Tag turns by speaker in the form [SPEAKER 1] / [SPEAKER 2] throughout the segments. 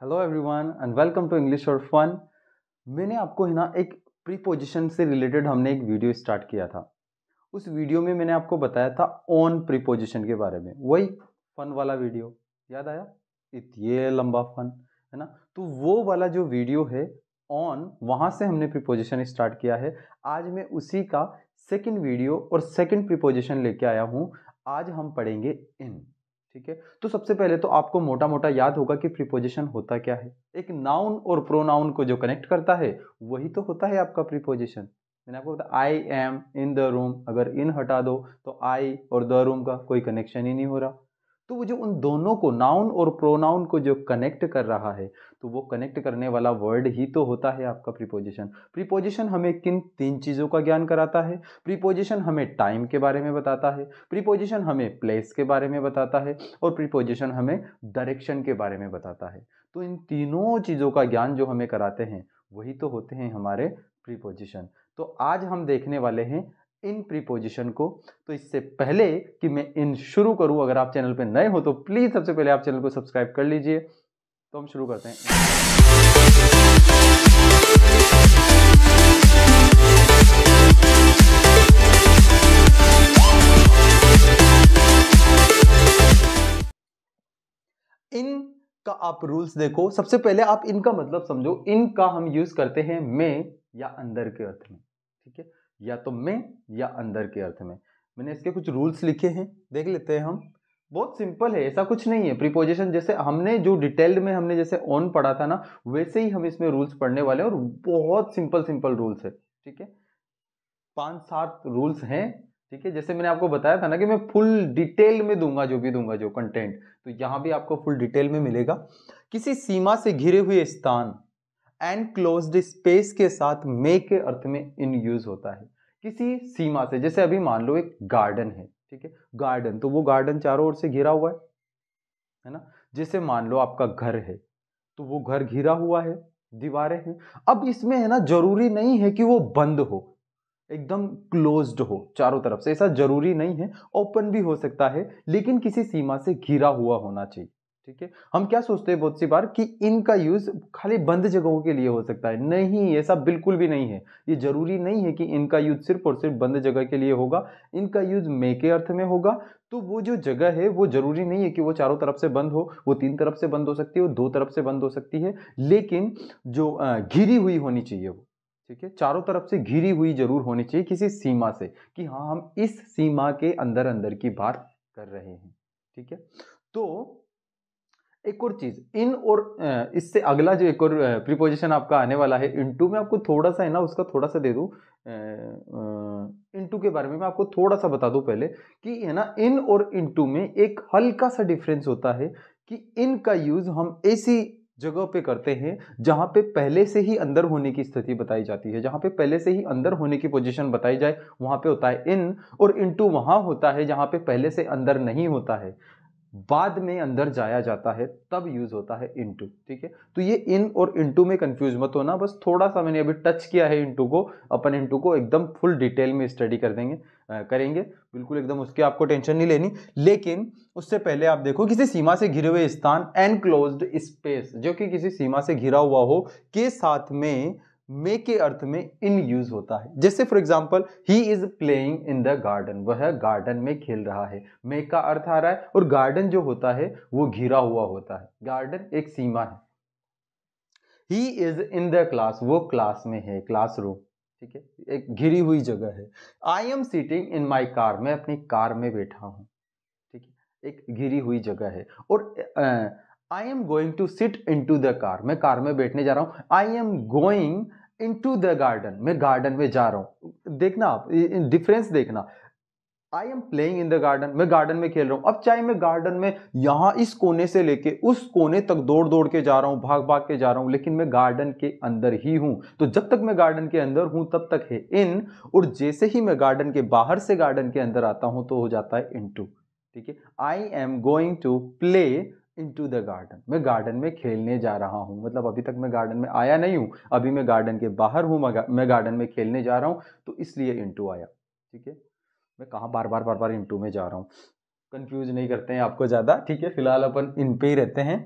[SPEAKER 1] Hello everyone and welcome to English for fun. मैंने आपको है ना एक प्रीपोजिशन से रिलेटेड हमने एक वीडियो स्टार्ट किया था। उस वीडियो में मैंने आपको बताया था ऑन प्रीपोजिशन के बारे में, वही फन वाला वीडियो याद आया? ये लंबा फन है ना। तो वो वाला जो वीडियो है ऑन, वहां से हमने प्रीपोजिशन स्टार्ट किया है। आज मैं उसी का सेकंड वीडियो और सेकंड प्रीपोजिशन लेके आया हूं। आज हम पढ़ेंगे इन। ठीक है, तो सबसे पहले तो आपको मोटा मोटा याद होगा कि प्रीपोजिशन होता क्या है। एक नाउन और प्रोनाउन को जो कनेक्ट करता है वही तो होता है आपका प्रीपोजिशन। मैंने आपको बताया I am in the room, अगर इन हटा दो तो आई और द रूम का कोई कनेक्शन ही नहीं हो रहा। तो वो जो उन दोनों को, नाउन और प्रोनाउन को जो कनेक्ट कर रहा है, तो वो कनेक्ट करने वाला वर्ड ही तो होता है आपका प्रीपोजिशन। प्रीपोजिशन हमें किन तीन चीजों का ज्ञान कराता है? प्रीपोजिशन हमें टाइम के बारे में बताता है, प्रीपोजिशन हमें प्लेस के बारे में बताता है, और प्रीपोजिशन हमें डायरेक्शन के बारे में बताता है। तो इन तीनों चीजों का ज्ञान जो हमें कराते हैं वही तो होते हैं हमारे प्रीपोजिशन। तो आज हम देखने वाले हैं इन प्रीपोजिशन को। तो इससे पहले कि मैं इन शुरू करूं, अगर आप चैनल पे नए हो तो प्लीज सबसे पहले आप चैनल को सब्सक्राइब कर लीजिए। तो हम शुरू करते हैं। इन का आप रूल्स देखो। सबसे पहले आप इनका मतलब समझो। इन का हम यूज करते हैं में या अंदर के अर्थ में। ठीक है, या तो में या अंदर के अर्थ में। मैंने इसके कुछ रूल्स लिखे हैं, देख लेते हैं हम। बहुत सिंपल है, ऐसा कुछ नहीं है। प्रीपोजिशन जैसे हमने जो डिटेल्ड में हमने जैसे ऑन पढ़ा था ना, वैसे ही हम इसमें रूल्स पढ़ने वाले हैं, और बहुत सिंपल सिंपल रूल्स है। ठीक है, 5-7 रूल्स हैं। ठीक है, जैसे मैंने आपको बताया था ना कि मैं फुल डिटेल में दूंगा, जो भी दूंगा जो कंटेंट, तो यहां भी आपको फुल डिटेल में मिलेगा। किसी सीमा से घिरे हुए स्थान, एनक्लोज्ड स्पेस के साथ मे के अर्थ में इन यूज होता है। किसी सीमा से, जैसे अभी मान लो एक गार्डन है। ठीक है, गार्डन, तो वो गार्डन चारों ओर से घिरा हुआ है ना। जैसे मान लो आपका घर है, तो वो घर घिरा हुआ है, दीवारें हैं। अब इसमें है ना, जरूरी नहीं है कि वो बंद हो, एकदम क्लोज्ड हो चारों तरफ से, ऐसा जरूरी नहीं है। ओपन भी हो सकता है, लेकिन किसी सीमा से घिरा हुआ होना चाहिए। ठीक है, हम क्या सोचते हैं बहुत सी बार कि इनका यूज खाली बंद जगहों के लिए हो सकता है। नहीं, ऐसा बिल्कुल भी नहीं है। ये जरूरी नहीं है कि इनका यूज सिर्फ और सिर्फ बंद जगह के लिए होगा। इनका यूज मे के अर्थ में होगा। तो वो जो जगह है वो जरूरी नहीं है कि वो चारों तरफ से बंद हो, वो 3 तरफ से बंद हो सकती है, वो 2 तरफ से बंद हो सकती है, लेकिन जो घिरी हुई होनी चाहिए वो। ठीक है, चारों तरफ से घिरी हुई जरूर होनी चाहिए किसी सीमा से, कि हाँ हम इस सीमा के अंदर अंदर की बात कर रहे हैं। ठीक है, तो एक और चीज, इन और इससे अगला जो एक और प्रीपोजिशन आपका आने वाला है इनटू। में आपको थोड़ा सा है ना उसका थोड़ा सा दे दूं। इनटू के बारे में मैं आपको थोड़ा सा बता दूं पहले, कि है ना इन और इनटू में एक हल्का सा डिफरेंस होता है। कि इन का यूज हम ऐसी जगह पे करते हैं जहां पे पहले से ही अंदर होने की स्थिति बताई जाती है, जहां पे पहले से ही अंदर होने की पोजीशन बताई जाए, वहां पे होता है इन। और इनटू वहां होता है जहां पे पहले से अंदर नहीं होता है, बाद में अंदर जाया जाता है, तब यूज होता है इनटू। ठीक है, तो ये इन और इनटू में कंफ्यूज मत होना। बस थोड़ा सा मैंने अभी टच किया है इनटू को। अपन इनटू को एकदम फुल डिटेल में स्टडी कर देंगे, करेंगे बिल्कुल एकदम, उसकी आपको टेंशन नहीं लेनी। लेकिन उससे पहले आप देखो, किसी सीमा से घिरे हुए स्थान, एनक्लोज्ड स्पेस, जो कि किसी सीमा से घिरा हुआ हो, के साथ में मे के अर्थ में इन यूज होता है। जैसे for example, he is playing in the garden, वह गार्डन में खेल रहा है। मे का अर्थ आ रहा है, और गार्डन जो होता है वो घिरा हुआ होता है। गार्डन एक सीमा है। ही इज इन द क्लास, वो क्लास में है, क्लासरूम। ठीक है, एक घिरी हुई जगह है। I am sitting in my car, मैं अपनी कार में बैठा हूं। ठीक है, एक घिरी हुई जगह है। और I am going to sit in to the car, मैं कार में बैठने जा रहा हूं। I am going in to the garden, मैं गार्डन में जा रहा हूं। देखना आप डिफरेंस देखना। I am playing in the garden, मैं गार्डन में खेल रहा हूं। अब चाहे मैं गार्डन में यहां इस कोने से लेके उस कोने तक दौड़ दौड़ के जा रहा हूं, भाग भाग के जा रहा हूं, लेकिन मैं गार्डन के अंदर ही हूं। तो जब तक मैं गार्डन के अंदर हूं तब तक है इन, और जैसे ही मैं गार्डन के बाहर से गार्डन के अंदर आता हूं तो हो जाता है इनटू। ठीक है, I am going to play into the garden, मैं गार्डन में खेलने जा रहा हूं। मतलब अभी तक मैं गार्डन में आया नहीं हूं, अभी मैं गार्डन के बाहर हूं, मैं गार्डन में खेलने जा रहा हूं, तो इसलिए इनटू आया। ठीक है, मैं कहा बार बार इनटू में जा रहा हूं, कंफ्यूज नहीं करते हैं आपको ज्यादा। ठीक है, फिलहाल अपन इन पे ही रहते हैं।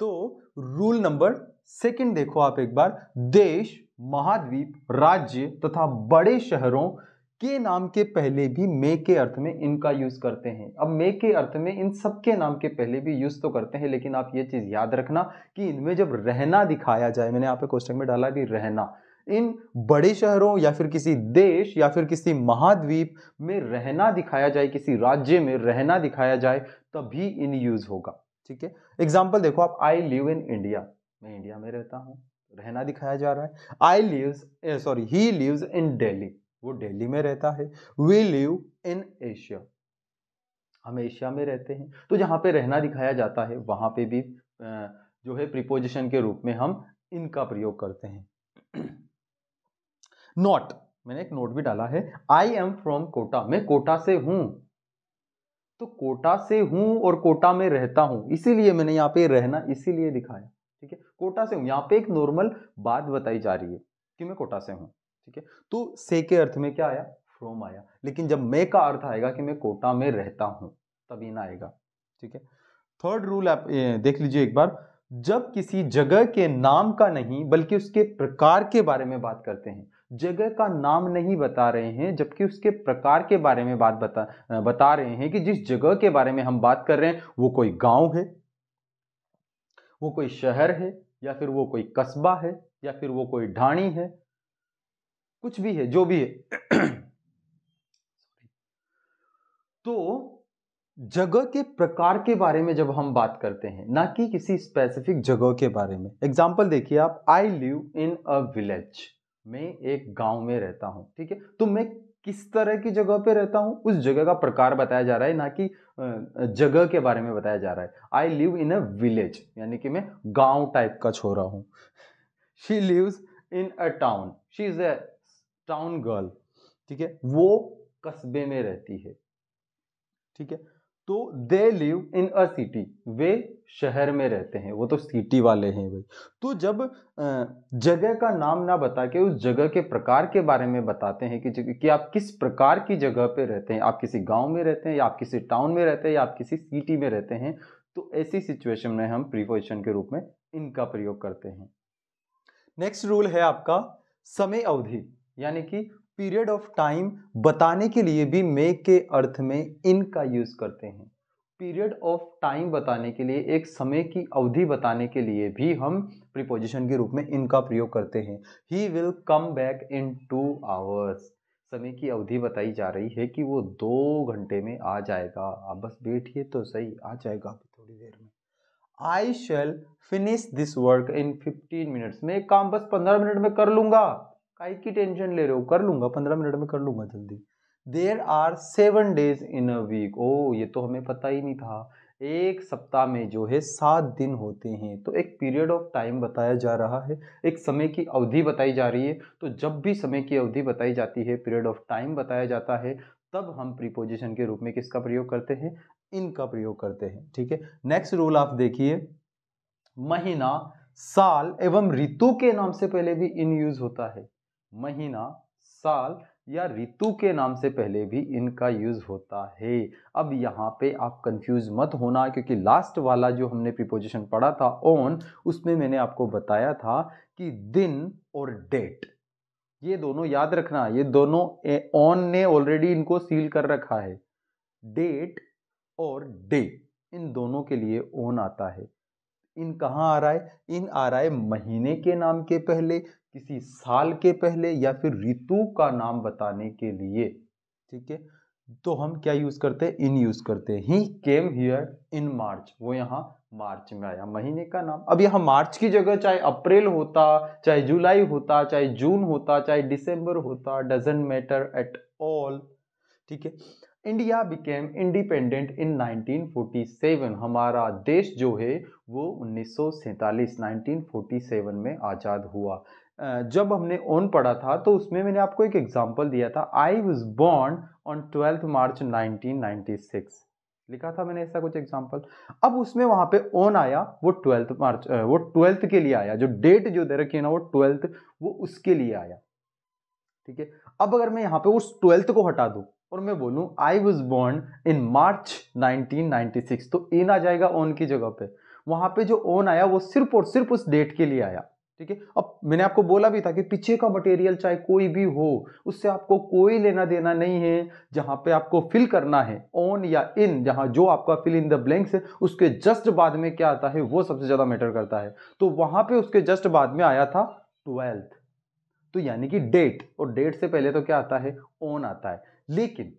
[SPEAKER 1] तो रूल नंबर सेकंड देखो आप एक बार, देश, महाद्वीप, राज्य तथा बड़े शहरों के नाम के पहले भी मे के अर्थ में इनका यूज करते हैं। अब मे के अर्थ में इन सब के नाम के पहले भी यूज तो करते हैं, लेकिन आप ये चीज याद रखना कि इनमें जब रहना दिखाया जाए, मैंने यहाँ पे क्वेश्चन में डाला कि रहना, इन बड़े शहरों या फिर किसी देश या फिर किसी महाद्वीप में रहना दिखाया जाए, किसी राज्य में रहना दिखाया जाए, तभी इन यूज होगा। ठीक है, एग्जाम्पल देखो आप, आई लिव इन इंडिया, मैं इंडिया में रहता हूं, रहना दिखाया जा रहा है। I lives he lives in Delhi, वो दिल्ली में रहता है। वी लिव इन एशिया, हम एशिया में रहते हैं। तो जहां पे रहना दिखाया जाता है वहां पे भी जो है प्रीपोजिशन के रूप में हम इनका प्रयोग करते हैं। नोट, मैंने एक नोट भी डाला है, आई एम फ्रॉम कोटा, मैं कोटा से हूं। तो कोटा से हूं और कोटा में रहता हूं, इसीलिए मैंने यहाँ पे रहना इसीलिए दिखाया। ठीक है, कोटा से हूं, यहाँ पे एक नॉर्मल बात बताई जा रही है कि मैं कोटा से हूं। ठीक है, तो से के अर्थ में क्या आया, फ्रॉम आया, लेकिन जब मैं का अर्थ आएगा कि मैं कोटा में रहता हूं, तभी ना आएगा। ठीक है, थर्ड रूल आप देख लीजिए एक बार, जब किसी जगह के नाम का नहीं बल्कि उसके प्रकार के बारे में बात करते हैं, जगह का नाम नहीं बता रहे हैं जबकि उसके प्रकार के बारे में बता रहे हैं कि जिस जगह के बारे में हम बात कर रहे हैं वो कोई गांव है, वो कोई शहर है, या फिर वो कोई कस्बा है, या फिर वो कोई ढाणी है, कुछ भी है, जो भी है। तो जगह के प्रकार के बारे में जब हम बात करते हैं, ना कि किसी स्पेसिफिक जगह के बारे में। एग्जाम्पल देखिए आप, I live in a village, मैं एक गांव में रहता हूं। ठीक है, तो मैं किस तरह की जगह पे रहता हूं, उस जगह का प्रकार बताया जा रहा है, ना कि जगह के बारे में बताया जा रहा है। आई लिव इन अ विलेज यानी कि मैं गांव टाइप का छोरा हूं। She lives in a town, she is a town girl. ठीक है, वो कस्बे में रहती है। ठीक है, तो they live in a city, वे शहर में रहते हैं, वो तो सिटी वाले हैं भाई। तो जब जगह का नाम ना बता के उस जगह के प्रकार के बारे में बताते हैं कि आप किस प्रकार की जगह पे रहते हैं, आप किसी गांव में रहते हैं, या आप किसी टाउन में रहते हैं, या आप किसी सिटी में रहते हैं, तो ऐसी सिचुएशन में हम प्रीपोजिशन के रूप में इनका प्रयोग करते हैं। नेक्स्ट रूल है आपका समय अवधि, यानी कि पीरियड ऑफ टाइम बताने के लिए भी मे के अर्थ में इन का यूज करते हैं। पीरियड ऑफ टाइम बताने के लिए, एक समय की अवधि बताने के लिए भी हम प्रीपोजिशन के रूप में इनका प्रयोग करते हैं। He will come back in 2 hours, समय की अवधि बताई जा रही है कि वो 2 घंटे में आ जाएगा, आप बस बैठिए तो सही, आ जाएगा थोड़ी देर में। I shall finish this work in 15 minutes, मैं एक काम बस 15 मिनट में कर लूंगा, काहे की टेंशन ले रहे हो, कर लूंगा 15 मिनट में कर लूंगा जल्दी। There are 7 days in a week, ओ ये तो हमें पता ही नहीं था, एक सप्ताह में जो है 7 दिन होते हैं। तो एक पीरियड ऑफ टाइम बताया जा रहा है, एक समय की अवधि बताई जा रही है। तो जब भी समय की अवधि बताई जाती है, पीरियड ऑफ टाइम बताया जाता है, तब हम प्रीपोजिशन के रूप में किसका प्रयोग करते हैं, इनका प्रयोग करते हैं। ठीक है, नेक्स्ट रूल आप देखिए, महीना, साल एवं ऋतु के नाम से पहले भी इन यूज होता है। महीना, साल या ऋतु के नाम से पहले भी इनका यूज होता है। अब यहाँ पे आप कंफ्यूज मत होना, क्योंकि लास्ट वाला जो हमने प्रीपोजिशन पढ़ा था ऑन, उसमें मैंने आपको बताया था कि दिन और डेट, ये दोनों याद रखना, ये दोनों ऑन ने ऑलरेडी इनको सील कर रखा है। डेट और डे, इन दोनों के लिए ओन आता है। इन कहाँ आ रहा है, इन आ रहा है महीने के नाम के पहले, किसी साल के पहले, या फिर ऋतु का नाम बताने के लिए। ठीक है, तो हम क्या यूज करते हैं, इन यूज करते हैं। ही केम हियर इन मार्च, वो यहाँ मार्च में आया, महीने का नाम। अब यहाँ मार्च की जगह चाहे अप्रैल होता, चाहे जुलाई होता, चाहे जून होता, चाहे दिसंबर होता, डजेंट मैटर एट ऑल। ठीक है, इंडिया बिकेम इंडिपेंडेंट इन 1947, हमारा देश जो है वो 1947 में आज़ाद हुआ। जब हमने ऑन पढ़ा था तो उसमें मैंने आपको एक एग्जांपल दिया था, आई वॉज बॉर्न ऑन 12 मार्च 1996, लिखा था मैंने ऐसा कुछ एग्जांपल। अब उसमें वहां पे ऑन आया, वो 12 मार्च, वो 12th के लिए आया, जो डेट जो दे रखी है ना वो 12th, वो उसके लिए आया। ठीक है, अब अगर मैं यहाँ पे उस 12th को हटा दूं और मैं बोलूं आई वॉज बॉर्न इन मार्च 1996, तो इन आ जाएगा ऑन की जगह पे। वहां पे जो ऑन आया वो सिर्फ और सिर्फ उस डेट के लिए आया, ठीक है। अब मैंने आपको बोला भी था कि पीछे का मटेरियल चाहे कोई भी हो उससे आपको कोई लेना देना नहीं है। जहां पे आपको फिल करना है ऑन या इन, जहां जो आपका फिल इन द ब्लैंक्स है उसके जस्ट बाद में क्या आता है वो सबसे ज्यादा मैटर करता है। तो वहां पे उसके जस्ट बाद में आया था 12th, तो यानी कि डेट, और डेट से पहले तो क्या आता है ऑन आता है। लेकिन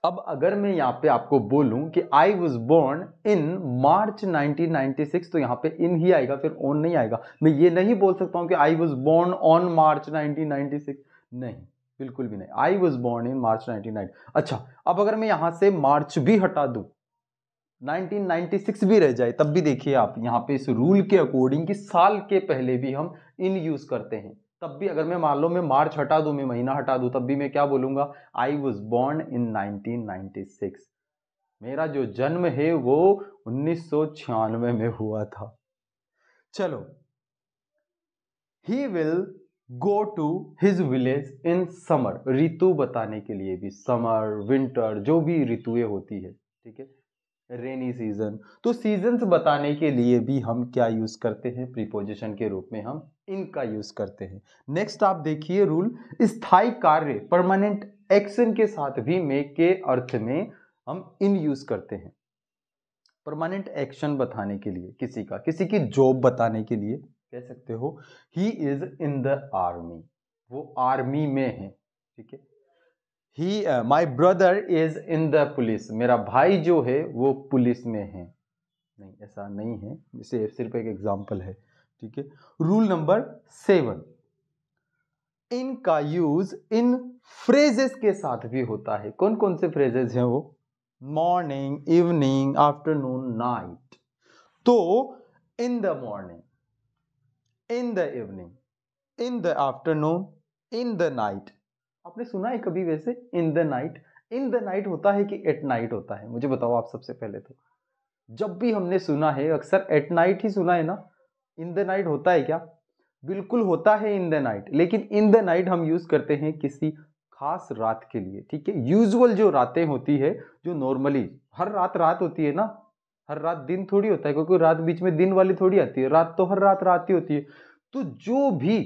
[SPEAKER 1] अब अगर मैं यहां पे आपको बोलूं कि आई वॉज बोर्न इन मार्च 1996, तो यहां पे इन ही आएगा, फिर ऑन नहीं आएगा। मैं ये नहीं बोल सकता हूं कि I was born on March 1996, नहीं, बिल्कुल भी नहीं। I was born in March 1990। अच्छा, अब अगर मैं यहां से मार्च भी हटा दूं, 1996 भी रह जाए, तब भी देखिए आप यहां पे इस रूल के अकॉर्डिंग कि साल के पहले भी हम इन यूज करते हैं, तब भी अगर मैं मान लो मैं मार्च हटा दूं, मैं महीना हटा दूं, तब भी मैं क्या बोलूंगा, आई वॉज बोर्न इन 1996। मेरा जो जन्म है वो 1996 में हुआ था। चलो, he will go to his village in summer, ऋतु बताने के लिए भी, समर, विंटर, जो भी ऋतुएं होती है, ठीक है, रेनी सीजन। तो सीजन्स बताने के लिए भी हम क्या यूज करते हैं, प्रीपोजिशन के रूप में हम इनका यूज करते हैं। नेक्स्ट आप देखिए रूल, स्थायी कार्य परमानेंट एक्शन के साथ भी मेक के अर्थ में हम इन यूज करते हैं। परमानेंट एक्शन बताने के लिए, किसी की जॉब बताने के लिए कह सकते हो he is in the army, वो आर्मी में है, ठीक है। He my brother is in the police, मेरा भाई जो है वो पुलिस में है, नहीं ऐसा नहीं है, इसे सिर्फ एक एग्जाम्पल है, ठीक है। रूल नंबर 7, इनका यूज इन फ्रेजेस के साथ भी होता है। कौन कौन से फ्रेजेस हैं वो, मॉर्निंग, इवनिंग, आफ्टरनून, नाइट। तो in the morning, in the evening, in the afternoon, in the night, आपने सुना है कभी वैसे in the night? In the night होता है कि एट नाइट होता है, मुझे बताओ आप सबसे पहले तो। जब भी हमने सुना है अक्सर एट नाइट ही सुना है ना, इन द नाइट होता है क्या? बिल्कुल होता है इन द नाइट, लेकिन इन द नाइट हम यूज करते हैं किसी खास रात के लिए, ठीक है। यूजुअल जो रातें होती है, जो नॉर्मली हर रात रात होती है ना, हर रात दिन थोड़ी होता है, क्योंकि रात बीच में दिन वाली थोड़ी आती है, रात तो हर रात रात ही होती है। तो जो भी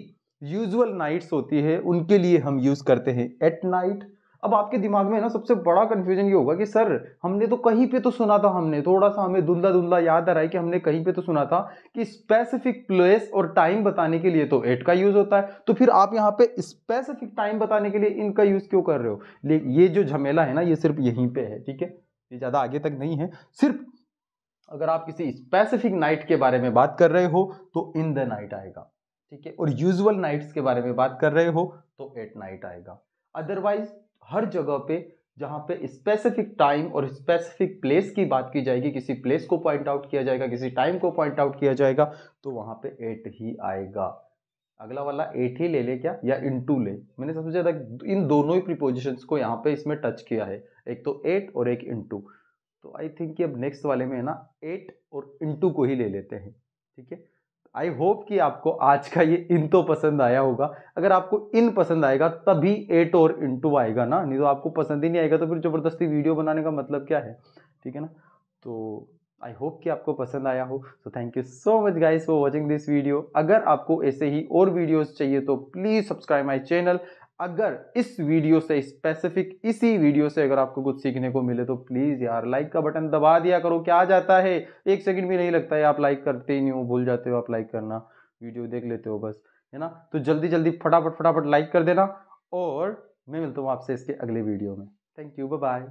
[SPEAKER 1] यूजुअल नाइट्स होती है उनके लिए हम यूज करते हैं एट नाइट। अब आपके दिमाग में ना सबसे बड़ा कंफ्यूजन ये होगा कि सर हमने तो कहीं पे तो सुना था, हमने थोड़ा सा हमें धुंधला धुंधला याद आ रहा है कि हमने कहीं पे तो सुना था कि स्पेसिफिक प्लेस और टाइम बताने के लिए तो एट का यूज होता है, तो फिर आप यहाँ पे स्पेसिफिक टाइम बताने के लिए इनका यूज क्यों कर रहे हो? ये जो झमेला है ना ये सिर्फ यहीं पे है, ठीक है, ये ज्यादा आगे तक नहीं है। सिर्फ अगर आप किसी स्पेसिफिक नाइट के बारे में बात कर रहे हो तो इन द नाइट आएगा, ठीक है, और यूजुअल नाइट्स के बारे में बात कर रहे हो तो एट नाइट आएगा। अदरवाइज हर जगह पे जहां पे स्पेसिफिक टाइम और स्पेसिफिक प्लेस की बात की जाएगी, किसी प्लेस को पॉइंट आउट किया जाएगा, किसी टाइम को पॉइंट आउट किया जाएगा, तो वहां पे एट ही आएगा। अगला वाला एट ही ले ले क्या, या इनटू ले? मैंने सबसे ज्यादा इन दोनों ही प्रीपोजिशंस को यहाँ पे इसमें टच किया है, एक तो एट और एक इनटू। तो आई थिंक कि अब नेक्स्ट वाले में है ना एट और इनटू को ही ले लेते हैं, ठीक है। आई होप कि आपको आज का ये इन तो पसंद आया होगा। अगर आपको इन पसंद आएगा तभी एट और इनटू आएगा ना, नहीं तो आपको पसंद ही नहीं आएगा तो फिर जबरदस्ती वीडियो बनाने का मतलब क्या है, ठीक है ना। तो आई होप कि आपको पसंद आया हो। So thank you so much guys for watching this video. अगर आपको ऐसे ही और वीडियोस चाहिए तो प्लीज सब्सक्राइब माय चैनल। अगर इस वीडियो से स्पेसिफिक, इसी वीडियो से अगर आपको कुछ सीखने को मिले तो प्लीज यार लाइक का बटन दबा दिया करो। क्या आ जाता है, एक सेकंड भी नहीं लगता है, आप लाइक करते ही नहीं हो, भूल जाते हो आप लाइक करना, वीडियो देख लेते हो बस, है ना। तो जल्दी जल्दी फटाफट फटाफट लाइक कर देना, और मैं मिलता हूँ आपसे इसके अगले वीडियो में। Thank you, bye bye.